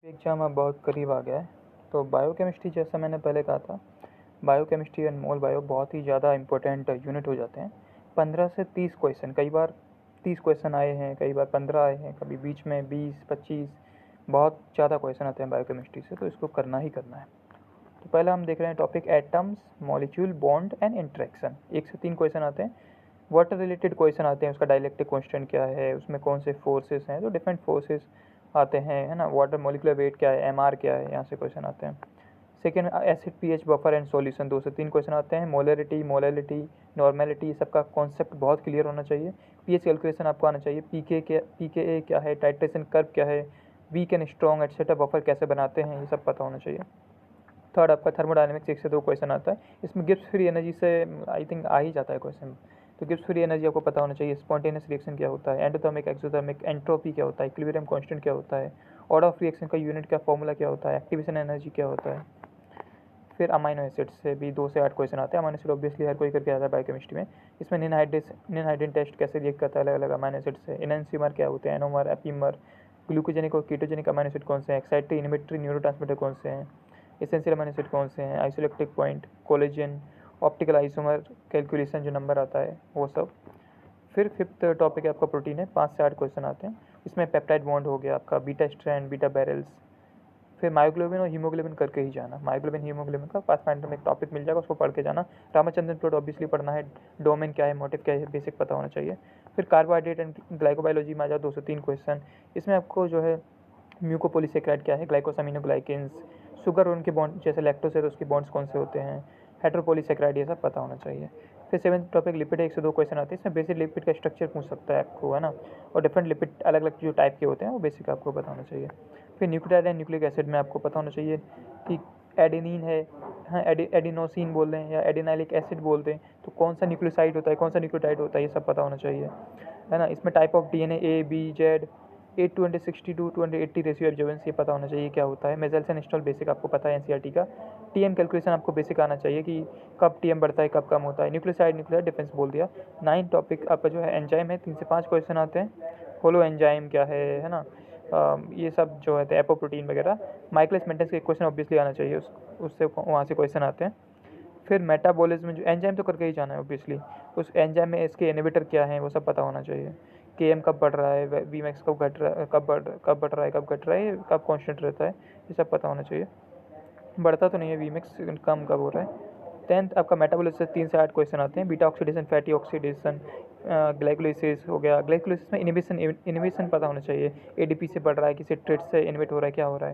Exam अब बहुत करीब आ गया है। तो बायोकेमिस्ट्री, जैसा मैंने पहले कहा था, बायोकेमिस्ट्री एंड मोल बायो बहुत ही ज़्यादा इम्पोर्टेंट यूनिट हो जाते हैं। 15 से 30 क्वेश्चन, कई बार 30 क्वेश्चन आए हैं, कई बार 15 आए हैं, कभी बीच में 20-25, बहुत ज़्यादा क्वेश्चन आते हैं बायोकेमिस्ट्री से, तो इसको करना ही करना है। तो पहले हम देख रहे हैं topic atoms, molecule, bond and interaction. 1 से 3 क्वेश्चन आते हैं। वाटर रिलेटेड क्वेश्चन आते हैं, उसका डाइलेक्ट्रिक कांस्टेंट क्या है, उसमें कौन से फोर्सेस हैं, तो डिफरेंट फोर्सेस आते हैं, है ना। वाटर मॉलिक्यूलर वेट क्या है, एमआर क्या है, यहाँ से क्वेश्चन आते हैं। Second, acid pH, buffer and solution, 2 से 3 क्वेश्चन आते हैं। मोलरिटी, मोलैलिटी, नॉर्मेलिटी, सबका कॉन्सेप्ट बहुत क्लियर होना चाहिए। पीएच कैलकुलेशन आपको आना चाहिए। पीके क्या है, टाइट्रेशन कर्व क्या है, weak and strong etcetera, buffer कैसे बनाते हैं, ये सब पता होना चाहिए। थर्ड, आपका थर्मोडायनेमिक्स, 1 से 2 क्वेश्चन आता है। इसमें गिब्स फ्री एनर्जी से आई थिंक आ ही जाता है क्वेश्चन, तो गिब्स फ्री एनर्जी आपको पता होना चाहिए। स्पॉन्टेनियस रिएक्शन क्या होता है, एंडोथर्मिक, एक्सोथर्मिक, एंट्रोपी क्या होता है, इक्विलिब्रियम कांस्टेंट क्या होता है, ऑर्डर ऑफ रिएक्शन का यूनिट का फॉर्मूला क्या होता है, एक्टिवेशन एनर्जी क्या होता है। फिर अमाइनो एसिड से भी 2 से 8 क्वेश्चन आते हैं। अमाइनो एसिड ऑब्वियसली हर कोई करके आता है बायोकेमिस्ट्री में। इसमें निनहाइड्रेन टेस्ट कैसे रिएक्ट करता है अलग अलग अमाइनो एसिड से, एनेंसीमर क्या होते हैं, एनोमर, एपीमर, ग्लूकोजेनिक और कीटोजेनिक अमाइनो एसिड कौन से हैं, एक्साइटरी, इनहिबिटरी, न्यूरोट्रांसमीटर कौन से हैं, एसेंशियल अमाइनो एसिड कौन से हैं, isoelectric point, collagen, optical isomer calculation जो नंबर आता है वो सब। फिर फिफ्थ टॉपिक है आपका प्रोटीन है। 5 से 8 क्वेश्चन आते हैं। इसमें पेप्टाइड बॉन्ड हो गया आपका, बीटा स्ट्रैंड, बीटा बैरल्स। फिर मायोग्लोबिन और हीमोग्लोबिन करके ही जाना। मायोग्लोबिन हीमोग्लोबिन का पाथफाइंडर में एक टॉपिक मिल जाएगा, उसको पढ़ के जाना। रामचंद्रन प्लॉट ऑब्वियसली पढ़ना है। डोमेन क्या है, मोटिव क्या है, बेसिक पता होना चाहिए। फिर कार्बोहाइड्रेट एंड ग्लाइकोबायोलॉजी में आ जाओ, 2 से 3 क्वेश्चन। इसमें आपको जो है म्यूकोपॉलीसेकेराइड क्या है, ग्लाइकोसामिनोग्लाइकेन्स, शुगर और उनके बॉन्ड, जैसे लैक्टोज है तो उसके बॉन्ड्स कौन से होते हैं, हेट्रोपॉलीसेकेराइड, ये सब पता होना चाहिए। फिर 7th टॉपिक लिपिड है। 1 से 2 क्वेश्चन आते हैं। इसमें बेसिक लिपिड का स्ट्रक्चर पूछ सकता है आपको, है ना, और डिफरेंट लिपिड अलग अलग जो टाइप के होते हैं वो बेसिक आपको पता होना चाहिए। फिर न्यूक्लियोटाइड एंड न्यूक्लिक एसिड में आपको पता होना चाहिए कि एडेनिन है, हाँ, एडिनोसिन बोल हैं या एडिनाइलिक एसिड बोलते हैं, तो कौन सा न्यूक्लियोसाइड होता है, कौन सा न्यूक्लियोटाइड होता है, ये सब पता होना चाहिए, है ना। इसमें type of DNA A, B, Z, 8:62 to 80 ratio absorbance, ये पता होना चाहिए क्या होता है। मेजल्स एंड स्टॉल बेसिक आपको पता है एनसीईआरटी का। टीएम कैलकुलेशन आपको बेसिक आना चाहिए कि कब टीएम बढ़ता है, कब कम होता है। न्यूक्लियोसाइड डिफेंस बोल दिया। 9 टॉपिक आपका जो है एंजाइम है। 3 से 5 क्वेश्चन आते हैं। होलो एंजाइम क्या है ना, ये सब जो है एपोप्रोटीन वगैरह। माइकलिस मेंटेन के क्वेश्चन ऑब्वियसली आना चाहिए, उससे वहाँ से क्वेश्चन आते हैं। फिर मेटाबॉलिज्म, जो एंजाइम तो करके ही जाना है ऑब्वियसली, उस एंजाइम में इसके इनहिबिटर क्या हैं वो सब पता होना चाहिए। केएम कब बढ़ रहा है, वीमैक्स कब घट रहा है, कब बढ़ रहा है, कब घट रहा है, कब कांस्टेंट रहता है, ये सब पता होना चाहिए। बढ़ता तो नहीं है वीमैक्स, कम कब हो रहा है। 10th आपका मेटाबॉलिज्म से 3 से 8 क्वेश्चन आते हैं। Beta oxidation, fatty oxidation, glycolysis हो गया। ग्लाइकोलाइसिस में इनहिबिशन पता होना चाहिए। एडीपी से बढ़ रहा है, किसी ट्रेट से इनहिबिट हो रहा है, क्या हो रहा है।